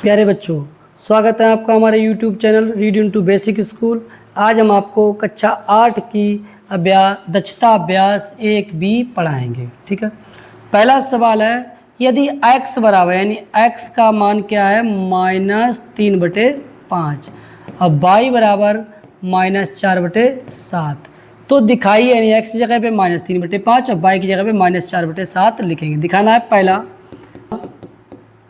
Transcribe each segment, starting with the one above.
प्यारे बच्चों, स्वागत है आपका हमारे YouTube channel reading to basic school. आज हम आपको कक्षा 8 की दक्षता अभ्यास 1B पढ़ाएंगे। ठीक है, पहला सवाल है, यदि x बराबर यानी x का मान क्या है -3/5 और y बराबर -4/7, तो दिखाइए यानी x की जगह पे -3/5 और y की जगह पे -4/7 लिखेंगे। दिखाना है पहला,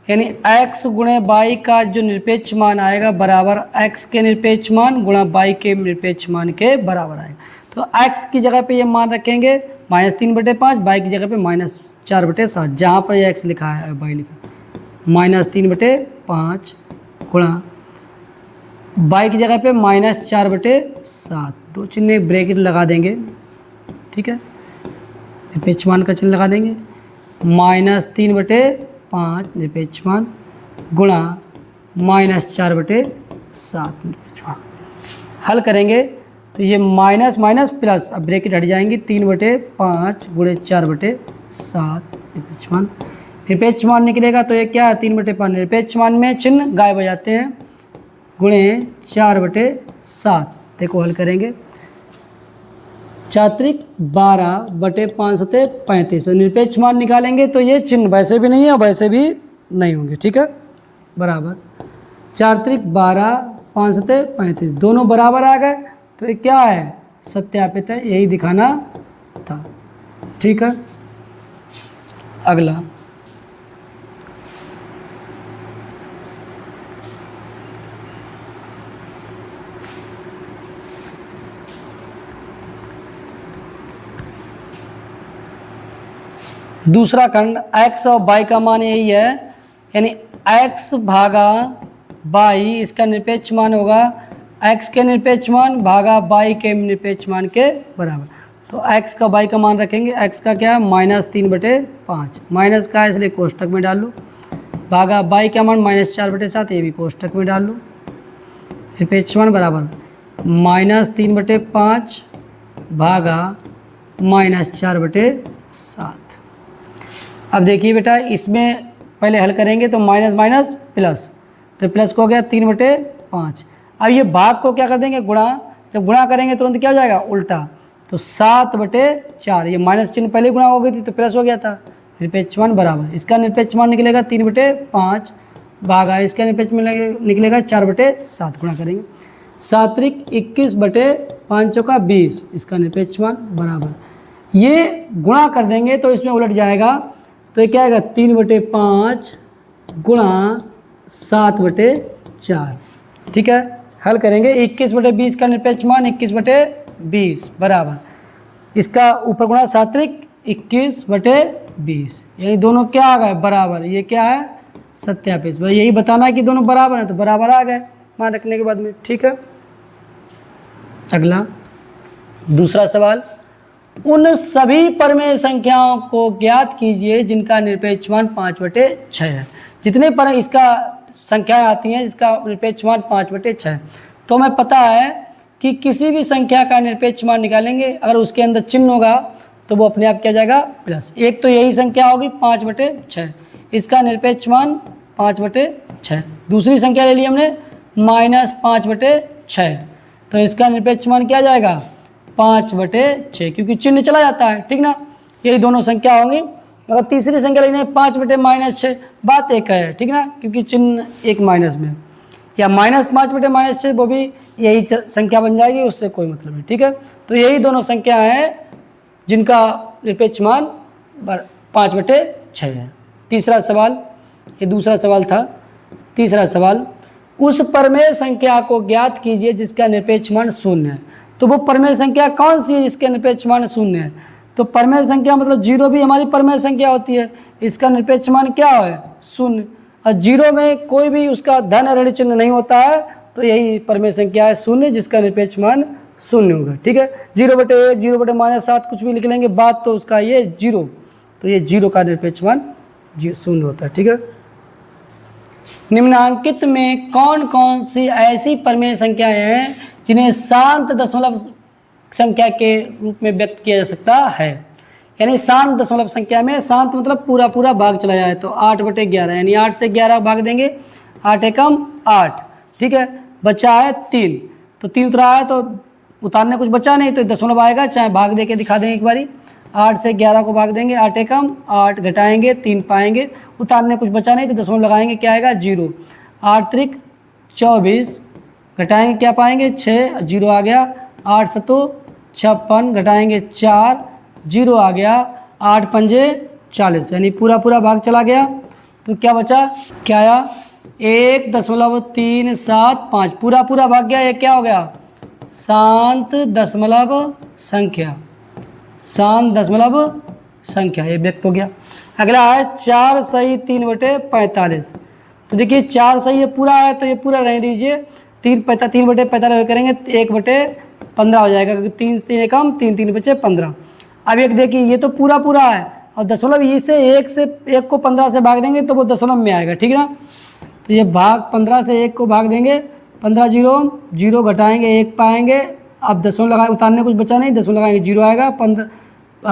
यानी x गुणे y का जो निरपेक्ष मान आएगा बराबर x के निरपेक्ष मान गुणा y के निरपेक्ष मान के बराबर आएगा। तो x की जगह पे ये मान रखेंगे -3/5, y की जगह पे -4/7, जहाँ पर ये x लिखा है y लिखा -3/5 गुणा y की जगह पे -4/7, दो चिन्ह ब्रैकेट लगा देंगे। ठीक है, निरपेक्ष मान का चिन्ह लगा देंगे, -3/5 निरपेक्ष मान गुणा -4/7 निरपेक्ष मान। हल करेंगे तो ये माइनस माइनस प्लस, अब ब्रैकेट हट जाएंगी, 3/5 गुणे 4/7 निरपेक्ष मान। निरपेक्ष मान निकलेगा तो ये क्या है 3/5, निरपेक्ष मान में चिन्ह गायब हो जाते हैं, गुणे 4/7। देखो हल करेंगे, 4 12/5 35, निरपेक्ष मान निकालेंगे तो ये चिन्ह वैसे भी नहीं है और वैसे भी नहीं होंगे। ठीक है, बराबर 4 12 5 35, दोनों बराबर आ गए तो ये क्या है सत्यापित है, यही दिखाना था। ठीक है, अगला दूसरा खंड, x और y का मान यही है, यानी x भागा y, इसका निरपेक्ष मान होगा x के निरपेक्ष मान भागा y के निरपेक्ष मान के बराबर। तो x का y का मान रखेंगे, x का क्या है -3/5, माइनस का है इसलिए कोष्टक में डाल लो, भागा y का मान -4/7, ये भी कोष्टक में डाल लो, निरपेक्ष मान बराबर -3/5 भागा -4/7। अब देखिए बेटा, इसमें पहले हल करेंगे तो माइनस माइनस प्लस, तो प्लस को हो गया 3/5। अब ये भाग को क्या कर देंगे गुणा, जब गुणा करेंगे तुरंत क्या हो जाएगा उल्टा, तो 7/4, ये माइनस चिन्ह पहले गुणा हो गई थी तो प्लस हो गया था, निरपेक्ष मान बराबर, इसका निरपेक्ष मान निकलेगा 3/5 भागा इसका निरपेक्ष मान निकलेगा 4/7, गुणा करेंगे 7 21/5 का 20, इसका निरपेक्ष मान बराबर, ये गुणा कर देंगे तो इसमें उलट जाएगा, तो ये क्या आएगा 3/5 गुणा 7/4। ठीक है, हल करेंगे 21/20 का निरपेक्ष मान 21/20 बराबर, इसका ऊपर गुणा 7 21/20, यही दोनों क्या आ गए बराबर, ये क्या है सत्यापित, भाई यही बताना है कि दोनों बराबर है, तो बराबर आ गए मान रखने के बाद में। ठीक है, अगला दूसरा सवाल, उन सभी परमेय संख्याओं को ज्ञात कीजिए जिनका निरपेक्ष मान 5/6 है। जितने पर इसका संख्याएं आती हैं जिसका निरपेक्ष मान 5/6 है, तो हमें पता है कि किसी भी संख्या का निरपेक्ष मान निकालेंगे, अगर उसके अंदर चिन्ह होगा तो वो अपने आप क्या जाएगा प्लस। एक तो यही संख्या होगी 5/6, इसका निरपेक्ष मान 5/6। दूसरी संख्या ले ली हमने -5/6, तो इसका निरपेक्ष मान क्या जाएगा 5/6, क्योंकि चिन्ह चला जाता है। ठीक ना, यही दोनों संख्या होंगी। अगर तीसरी संख्या लिखते हैं 5/-6, बात एक है, ठीक ना, क्योंकि चिन्ह एक माइनस में, या -5/-6 वो भी यही संख्या बन जाएगी, उससे कोई मतलब नहीं। ठीक है, तो यही दोनों संख्या हैं जिनका निरपेक्ष मान 5/6 है। तीसरा सवाल, ये दूसरा सवाल था। तीसरा सवाल, उस परमेय संख्या को ज्ञात कीजिए जिसका निरपेक्ष मान 0 है। तो वो परमेय संख्या कौन सी है जिसके निरपेक्ष मान 0 है? तो परमेय संख्या मतलब 0 भी हमारी परमेय संख्या होती है, इसका निरपेक्ष मान क्या है 0, और 0 में कोई भी उसका धन ऋण चिन्ह नहीं होता है, तो यही परमेय संख्या है 0 जिसका निरपेक्ष मान 0 होगा। ठीक है, 0/1 0/-7 कुछ भी लिख लेंगे, बात तो उसका ये 0, तो ये 0 का निरपेक्ष मान 0 होता है। ठीक है, निम्नांकित में कौन कौन सी ऐसी परमेय संख्याएं हैं जिन्हें शांत दशमलव संख्या के रूप में व्यक्त किया जा सकता है? यानी शांत दशमलव संख्या में, शांत मतलब पूरा पूरा भाग चला जाए, तो 8/11, यानी 8 से 11 भाग देंगे 8 एकम 8, ठीक है। बचा है 3, तो 3 उतरा है तो उतारने कुछ बचा नहीं, तो दशमलव आएगा, चाहे भाग दे के दिखा देंगे एक बारी। 8 से 11 को भाग देंगे, 8 एकम 8, घटाएंगे 3 पाएंगे, उतारने कुछ बचा नहीं तो दशमलव लगाएंगे, क्या आएगा 0। 8 त्रिक 24, घटाएंगे क्या पाएंगे 6, 0 आ गया। 8 सतो 56, घटाएंगे 4, 0 आ गया। 8 पंजे 40, यानी पूरा पूरा भाग चला गया। तो क्या बचा, क्या आया 1.375, पूरा पूरा भाग गया। ये क्या हो गया, शांत दशमलव संख्या, शांत दशमलव संख्या, ये व्यक्त हो गया। अगला है 4 सही 3/45। तो देखिए 4 सही ये पूरा है तो ये पूरा रहने दीजिए, 3/45 करेंगे 1/15 हो जाएगा, क्योंकि 3 3 एकम 3 3 बचे 15। अब एक देखिए ये तो पूरा पूरा है और दशमलव इसे 1 को 15 से भाग देंगे तो वो दशमलव में आएगा, ठीक ना। तो ये भाग 15 से 1 को भाग देंगे, 15 0 घटाएंगे 1 पाएंगे। अब दशमलव लगाए, उतारने कुछ बचा नहीं, दशमलव लगाएंगे 0 आएगा। 15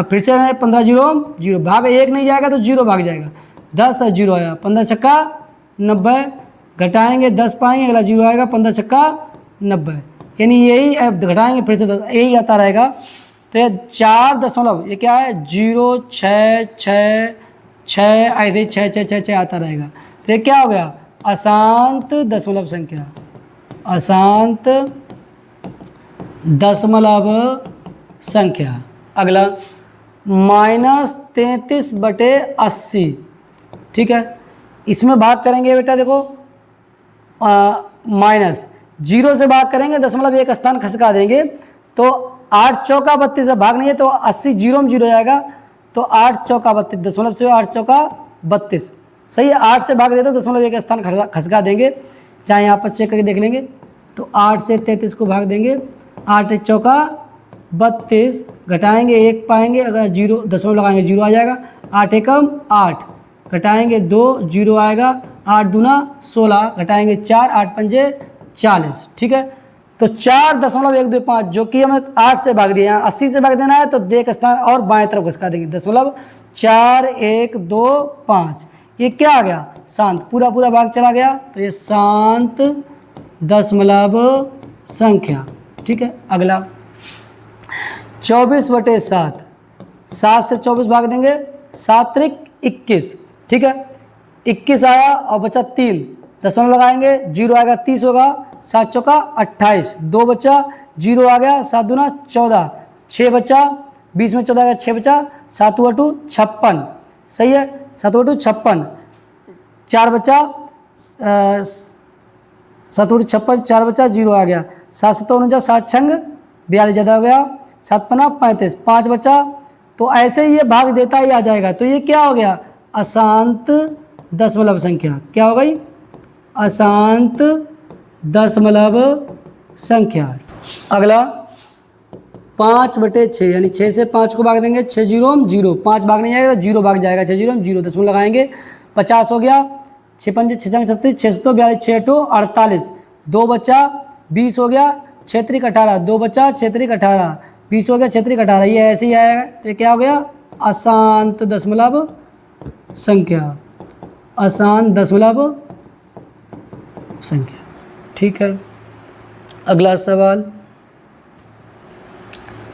फिर से 15 0 भाग 1 नहीं जाएगा तो 0 भाग जाएगा। 10 और 0 आया, 15 छक्का 90, घटाएंगे 10 पाएंगे, अगला 0 आएगा। 15 छक्का 90, यानी यही घटाएंगे फिर से 10, यही आता रहेगा। तो ये 4 दशमलव, ये क्या है 0 6 6 6, ऐसे 6 6 6 6 आता रहेगा। तो ये क्या हो गया, अशांत दशमलव संख्या, अशांत दशमलव संख्या। अगला -33/80, ठीक है। इसमें भाग करेंगे बेटा, देखो माइनस 0 से भाग करेंगे, दशमलव एक स्थान खसका देंगे तो 8 चौका 32 से भाग नहीं है तो 80 0 में 0 जाएगा, तो 8 चौका 32, दशमलव से 8 चौका 32 सही है। 8 से भाग देते तो दशमलव एक स्थान खसका देंगे, चाहे यहाँ पर चेक करके देख लेंगे। तो 8 से 33 को भाग देंगे, 8 चौका 32, घटाएंगे 1 पाएंगे, अगर 0 दशमलव लगाएंगे 0 आ जाएगा। 8 एकम 8, घटाएंगे 2, 0 आएगा। 8 दूना 16, घटाएंगे 4, 8 पंजे 40, ठीक है। तो 4.125 जो कि हमें 8 से भाग दिया, यहाँ 80 से भाग देना है तो एक स्थान और बाएं तरफ घसका देंगे, दशमलव 4 1 2 5, ये क्या आ गया शांत, पूरा पूरा भाग चला गया। तो ये शांत दशमलव संख्या, ठीक है। अगला 24/7, 7 से 24 भाग देंगे, 7 त्रिक 21, ठीक है। 21 आया और बचा 3, दशमलव लगाएंगे 0 आएगा, 30 होगा। 7 चौका 28, 2 बचा, 0 आ गया। 7 दूना 14, 6 बचा, 20 में 14 आ गया, 6 बचा। 7 2 56, सही है। 7 2 56, 4 बचा, 7 2 56, 4 बचा, 0 आ गया। 7 7 49, 7 छंग 42 ज़्यादा हो गया। 7 5 35, 5 बचा। तो ऐसे ही ये भाग देता ही आ जाएगा। तो ये क्या हो गया, अशांत दशमलव संख्या। क्या हो गई, अशांत दशमलव संख्या। अगला 5/6, यानी 6 से 5 को भाग देंगे, 6 0 0, 5 भाग नहीं जाएगा तो 0 भाग जाएगा। 6 0 0, दशमलव लगाएंगे, 50 हो गया। 6 पंजे 6 36, 6 42 6 8 48, 2 बचा, 20 हो गया। 6 3 18, 2 बचा, 6 3 18, 20 हो गया। 6 3 18, ये ऐसे ही आएगा। ये क्या हो गया, अशांत दशमलव संख्या, अशांत दशमलव संख्या, ठीक है। अगला सवाल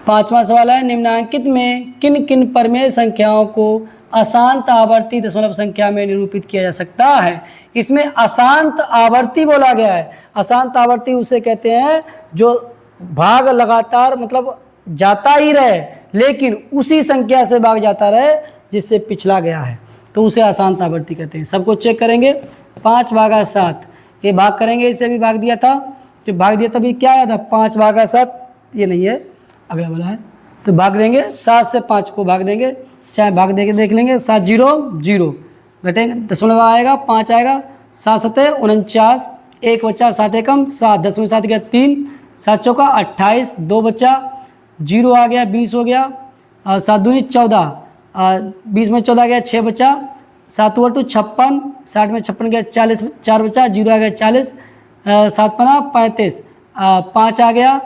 5वां सवाल है, निम्नांकित में किन किन परमेय संख्याओं को अशांत आवर्ती दशमलव संख्या में निरूपित किया जा सकता है। इसमें अशांत आवर्ती बोला गया है। अशांत आवर्ती उसे कहते हैं जो भाग लगातार मतलब जाता ही रहे लेकिन उसी संख्या से भाग जाता रहे जिससे पिछला गया है, तो उसे अशांत आवर्ती कहते हैं। सबको चेक करेंगे, 5/7 ये भाग करेंगे, इसे भी भाग दिया था, जो भाग दिया तभी क्या आया था 5/7, ये नहीं है, अगला वाला है। तो भाग देंगे 7 से 5 को भाग देंगे, चाहे भाग देके देख लेंगे। 7 0 0, घटेंगे दशमलव आएगा, 5 आएगा। 7 7 49, 1 बचा, 7 एकम 7, 10 में 7 गया 3, 7 चौका 28, 2 बचा, 0 आ गया, 20 हो गया। 7 दूनी 14, 20 में 14 गया, 6 बचा। 7 2 56, 60 में 56 गया, 40, 4 बचा, 0 आ गया 40। 7 5 35, 5 आ गया,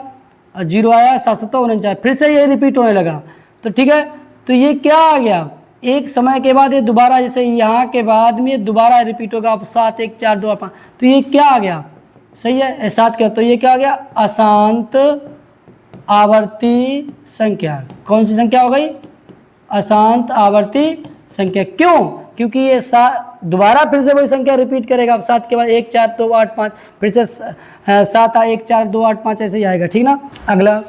0 आया। 7 7 49, फिर से ये रिपीट होने लगा। तो ठीक है, तो ये क्या आ गया, एक समय के बाद ये दोबारा, जैसे यहाँ के बाद में ये दोबारा रिपीट होगा। अब 7 1 4 2 5, तो ये क्या आ गया, सही है 7 क्या, तो ये क्या आ गया, अशांत आवर्ती संख्या। कौन सी संख्या हो गई, अशांत आवर्ती संख्या। क्यों, क्योंकि ये दोबारा फिर से वही संख्या रिपीट करेगा। अब 7 के बाद 1 4 2 8 5, फिर से 7 1 4 2 8 5 ऐसे ही आएगा, ठीक ना। अगला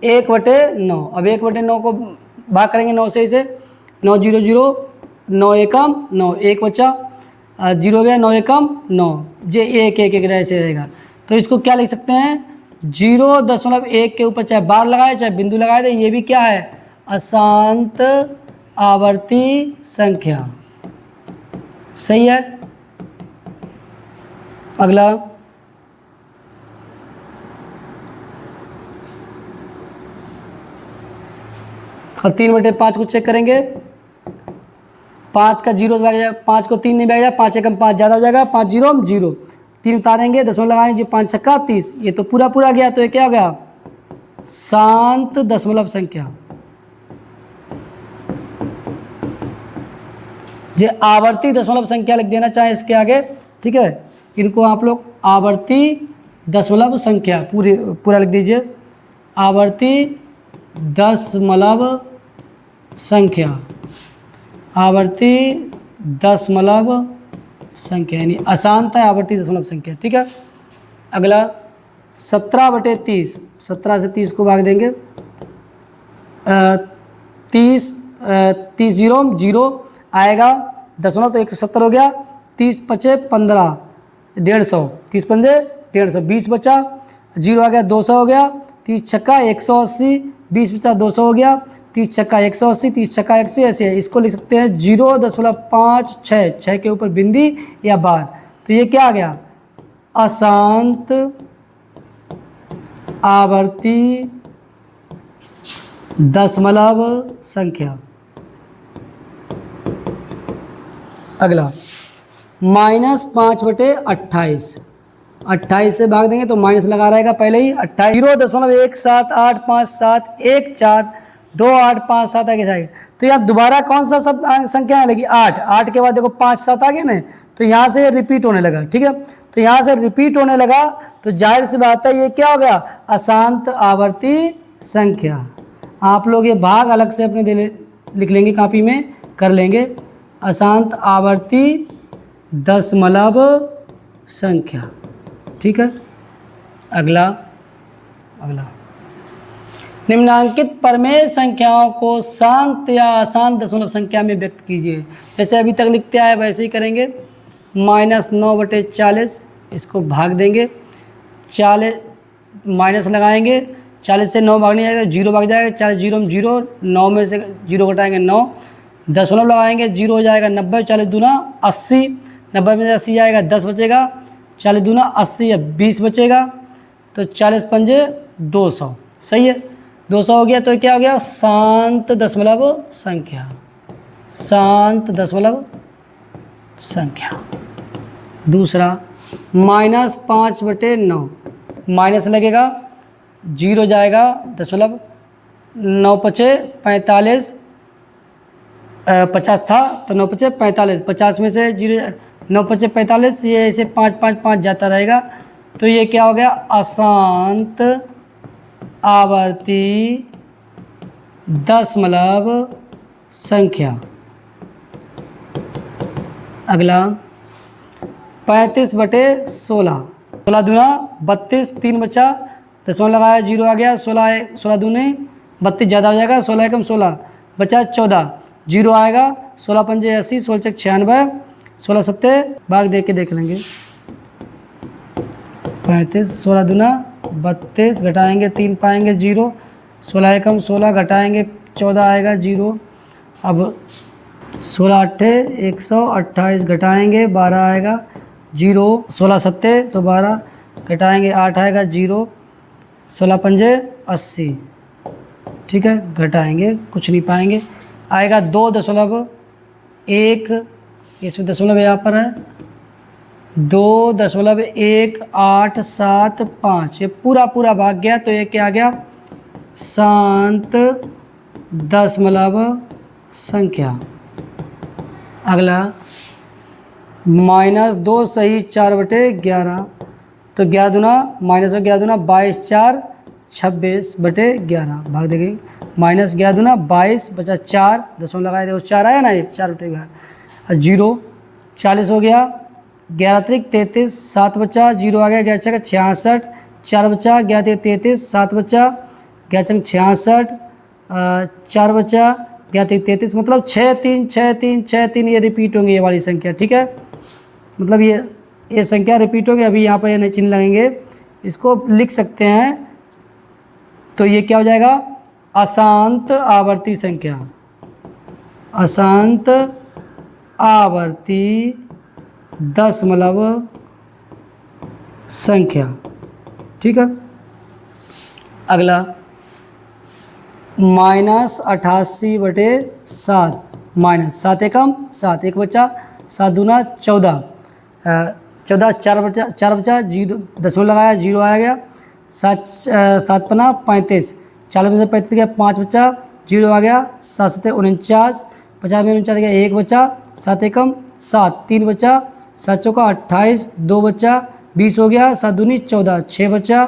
1/9। अब 1/9 को भाग करेंगे 9 से, इसे 9 0 0 9 एकम 9, 1 बचा 0 गया, 9 एकम 9, जे 1 1 1 ऐसे रहेगा। तो इसको क्या लिख सकते हैं, 0.1 के ऊपर चाहे बार लगाए चाहे बिंदु लगाए, तो ये भी क्या है, अशांत आवर्ती संख्या, सही है। अगला और 3/5 को चेक करेंगे। 5 का 0 बैठ जाएगा, 5 को 3 नहीं बैठ जाएगा, 5 एकम 5 ज़्यादा हो जाएगा, 5 0 0, 3 उतारेंगे, दशमलव लगाएंगे, 5 छक्का 30, ये तो पूरा पूरा गया, तो ये क्या हो गया, शांत दशमलव संख्या। जो आवर्ती दशमलव संख्या लिख देना चाहे इसके आगे, ठीक है, इनको आप लोग आवर्ती दशमलव संख्या पूरा लिख दीजिए, आवर्ती दशमलव संख्या, आवर्ती दशमलव संख्या, यानी अशांत है आवर्ती दशमलव संख्या, ठीक है। अगला 17/30, 17 से 30 को भाग देंगे, 30 0 0 आएगा, दशमलव तो 170 हो गया, 30 5 15 150, 30 5 150, 20 बचा, 0 आ गया, 200 हो गया, 30 छक्का 180, 20 बचा 200 हो गया, 30 छक्का 180, 30 छक्का 180, ऐसे है। इसको लिख सकते हैं 0.56, 6 के ऊपर बिंदी या बार, तो ये क्या आ गया, अशांत आवर्ती दशमलव संख्या। अगला -5/28, 28 से भाग देंगे तो माइनस लगा रहेगा पहले ही, 0.178578428 आगे जाएगा। तो यहाँ दोबारा कौन सा सब संख्या लगी, 8, 8 के बाद देखो 5 7 आ गया ना, तो यहाँ से रिपीट होने लगा, ठीक है। तो यहाँ से रिपीट होने लगा तो जाहिर सी बात है ये क्या हो गया, अशांत आवर्ती संख्या। आप लोग ये भाग अलग से अपने लिख लेंगे, कॉपी में कर लेंगे, अशांत आवर्ती दशमलव संख्या, ठीक है। अगला निम्नांकित प्रमेय संख्याओं को शांत या अशांत दशमलव संख्या में व्यक्त कीजिए। जैसे अभी तक लिखते आए वैसे ही करेंगे। -9/40, इसको भाग देंगे, 40 माइनस लगाएंगे, 40 से 9 भाग नहीं जाएगा, 0 भाग जाएगा, 40 0 0, 9 में से 0 घटाएंगे 9, दशमलव लगाएंगे, 0 हो जाएगा 90, 40 दूना 80, 90 में से 80 जाएगा, 10 बचेगा, 40 दूना 80 है, 20 बचेगा, तो 40 पंजे 200, सही है, 200 हो गया। तो क्या हो गया, शांत दशमलव संख्या, शांत दशमलव संख्या। दूसरा -5/9, माइनस लगेगा, 0 जाएगा, दशमलव 9 5 45, 50 था तो 9 5 45, 50 में से 0 9 5 45, ये ऐसे 5 5 5 जाता रहेगा। तो ये क्या हो गया, अशांत आवर्ती दशमलव संख्या। अगला 35/16, 16 दूना 32, 3 बचा, दशमलव लगाया, 0 आ गया, 16 दूने 32 ज़्यादा हो जाएगा, 16 एकम 16 बचा, 14, 0 आएगा, 16 पंजे 80, 16 छक 96, 16 सत्ते भाग दे के देख लेंगे, 35, 16 दूना 32, घटाएंगे 3 पाएंगे 0, 16 एकम 16 घटाएंगे 14 आएगा 0, अब 16 अट्ठे 128 घटाएंगे 12 आएगा 0, 16 सत्ते 112 घटाएंगे 8 आएगा 0, 16 पंजे 80, ठीक है, घटाएंगे कुछ नहीं पाएंगे, आएगा 2.1, इसमें दशमलव यहाँ पर है, 2.1875, ये पूरा पूरा भाग गया। तो ये क्या आ गया, शांत दशमलव संख्या। अगला -2 सही 4/11, तो 11 दूना माइनस और 11 दूना 22 4 26/11 भाग देंगे। -11 दूना 22 बचा 4, दसवां लगाए देखो 4 आया ना, ये 4/11 जीरो 40 हो गया। 11 अतिरिक्त 33 7 बचा, जीरो आ गया, 11 छक्का 66 4 बचा, 11 33 7 बचा, 11 छक्का 66 4 बचा, 11 33 मतलब 6 3 6 3 6 3 ये रिपीट होंगी ये वाली संख्या। ठीक है, मतलब ये संख्या रिपीट होगी। अभी यहाँ पर ये चिन्ह लगेंगे, इसको लिख सकते हैं। तो ये क्या हो जाएगा, अशांत आवर्ती संख्या, अशांत आवर्ती दशमलव संख्या। ठीक है, अगला -88/7 माइनस 7 एकम 7 एक बचा, 7 दूना 14 14 4 बचा, जीरो दसवां लगाया, जीरो आ गया, 7 पना 35 40 में से 35 गया, 5 बचा, जीरो आ गया, 7 7 49 50 में 49 गया, 1 बचा, 7 एकम 7 3 बचा, 7 चौका 28 2 बचा, 20 हो गया, 7 दूनी 14 6 बचा।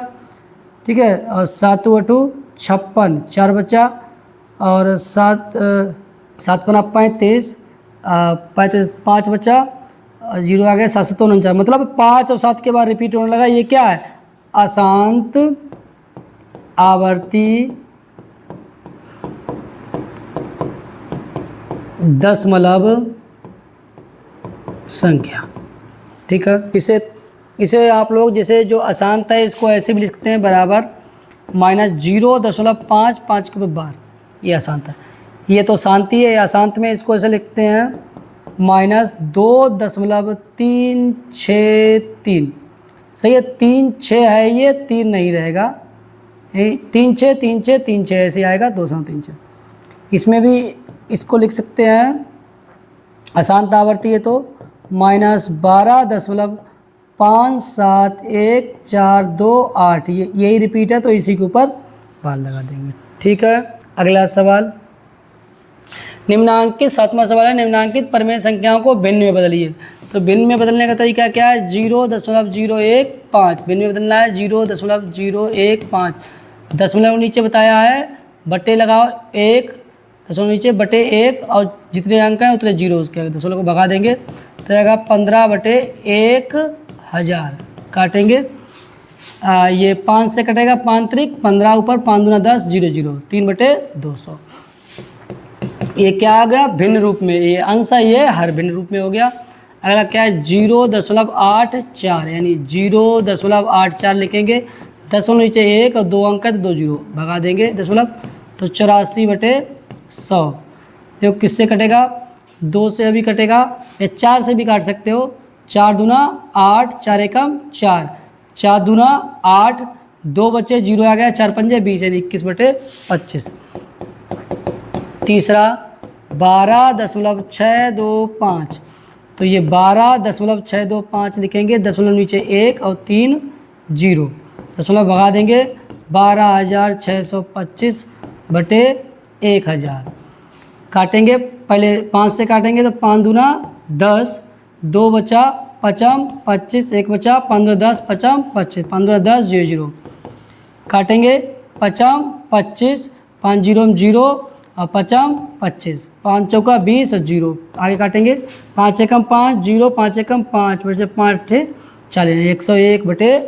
ठीक है, और 7 2 56 4 बचा, और 7 पना 35 5 बचा, जीरो आ गया, 7 7 49 मतलब 5 और 7 के बाद रिपीट होने लगा। ये क्या है, अशांत आवर्ती दशमलव संख्या। ठीक है, इसे आप लोग जैसे जो अशांत है इसको ऐसे भी लिखते हैं बराबर -0.55 के बार, ये अशांत है। ये तो शांति है, अशांत में इसको ऐसे लिखते हैं -2.363। सही है, 3 6 है, ये 3 नहीं रहेगा, 3 6 3 6 3 6 ऐसे आएगा, 2.3 6। इसमें भी इसको लिख सकते हैं अशांत आवर्ती है तो -12.57142 यही रिपीट है, तो इसी के ऊपर बार लगा देंगे। ठीक है, अगला सवाल निम्नांकित 7वां सवाल है, निम्नांकित परिमेय संख्याओं को भिन्न में बदलिए। तो भिन्न में बदलने का तरीका क्या है, 0.015 भिन्न में बदलना है 0.015, दशमलव नीचे बताया है, बट्टे लगाओ 1, दशमलव नीचे बटे 1 और जितने अंक हैं उतने जीरो उसके दशमलव को भगा देंगे, तो आएगा 15/1000 काटेंगे। ये 5 से कटेगा 5 त्रिक 15 ऊपर 5 दूना 10 0 0 3/200। ये क्या आ गया, भिन्न रूप में, ये अंश है, ये हर भिन्न रूप में हो गया। अगला क्या है 0.84 यानी 0.84 लिखेंगे, दशमलव नीचे 1 और 2 अंक है तो 2 जीरो भगा देंगे दशमलव, तो 84/100। देखो किससे कटेगा, 2 से अभी कटेगा, या 4 से भी काट सकते हो, 4 दूना 8 4 एकम 4 4 दूना 8 2 बचे, जीरो आ गया, 4 पंजे 20 यानी 21/25। तीसरा 12.625, तो ये 12.625 लिखेंगे, दशमलव नीचे 1 और 3 जीरो, दशमलव भगा देंगे, 12,625/1000 काटेंगे। पहले 5 से काटेंगे तो 5 दूना 10 2 बचा, पचम 25 1 बचा, 15 10 पचम 25 15 10 0 0 काटेंगे, पचम 25 5 जीरो में जीरो और पचम 25 5 चौका 20 और जीरो आगे काटेंगे, 5 एकम 5 जीरो 5 एकम 5 बचे 5 थे 40 101/1000।